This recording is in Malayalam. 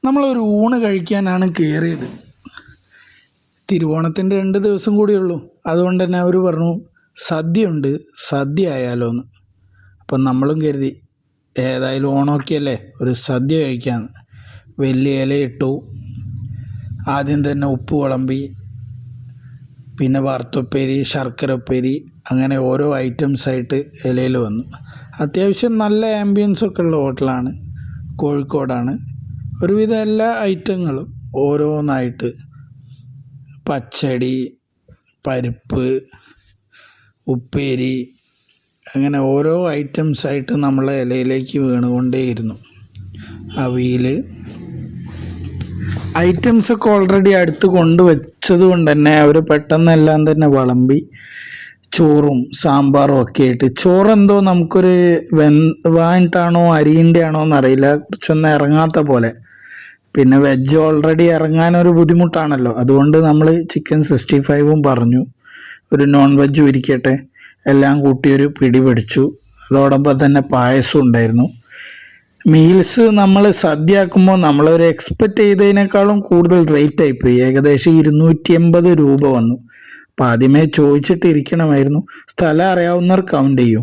നമ്മളൊരു ഊണ് കഴിക്കാനാണ് കയറിയത്. തിരുവോണത്തിൻ്റെ 2 ദിവസം കൂടിയുള്ളൂ. അതുകൊണ്ട് തന്നെ അവർ പറഞ്ഞു സദ്യയുണ്ട്, സദ്യ ആയാലോ എന്ന്. അപ്പം നമ്മളും കരുതി ഏതായാലും ഓണമൊക്കെ അല്ലേ, ഒരു സദ്യ കഴിക്കാമെന്ന്. വലിയ ഇലയിട്ടു. ആദ്യം തന്നെ ഉപ്പ് വിളമ്പി, പിന്നെ വറുത്തുപ്പേരി, ശർക്കര ഉപ്പേരി, അങ്ങനെ ഓരോ ഐറ്റംസായിട്ട് ഇലയിൽ വന്നു. അത്യാവശ്യം നല്ല ആംബിയൻസൊക്കെ ഉള്ള ഹോട്ടലാണ്, കോഴിക്കോടാണ്. ഒരുവിധം എല്ലാ ഐറ്റങ്ങളും ഓരോന്നായിട്ട്, പച്ചടി, പരിപ്പ്, ഉപ്പേരി, അങ്ങനെ ഓരോ ഐറ്റംസായിട്ട് നമ്മളെ ഇലയിലേക്ക് വീണുകൊണ്ടേയിരുന്നു. അവിയൽ, ഐറ്റംസൊക്കെ ഓൾറെഡി അടുത്ത് കൊണ്ടുവച്ചത് കൊണ്ട് തന്നെ അവർ പെട്ടെന്നെല്ലാം തന്നെ വിളമ്പി. ചോറും സാമ്പാറും ഒക്കെ ആയിട്ട്, ചോറെന്തോ നമുക്കൊരു വാങ്ങിട്ടാണോ അരിൻ്റെ ആണോ എന്നറിയില്ല, കുറച്ചൊന്നും ഇറങ്ങാത്ത പോലെ. പിന്നെ വെജ് ഓൾറെഡി ഇറങ്ങാനൊരു ബുദ്ധിമുട്ടാണല്ലോ, അതുകൊണ്ട് നമ്മൾ ചിക്കൻ 65 പറഞ്ഞു. ഒരു നോൺ വെജും ഇരിക്കട്ടെ, എല്ലാം കൂട്ടിയൊരു പിടി പിടിച്ചു. അതോടൊപ്പം തന്നെ പായസം ഉണ്ടായിരുന്നു. മീൽസ് നമ്മൾ സദ്യ ആക്കുമ്പോൾ നമ്മളൊരു എക്സ്പെക്റ്റ് ചെയ്തതിനേക്കാളും കൂടുതൽ റേറ്റ് ആയിപ്പോയി. ഏകദേശം 280 രൂപ വന്നു. അപ്പം ആദ്യമേ ചോദിച്ചിട്ട് ഇരിക്കണമായിരുന്നു. സ്ഥലം അറിയാവുന്നവർ കൗണ്ട് ചെയ്യും.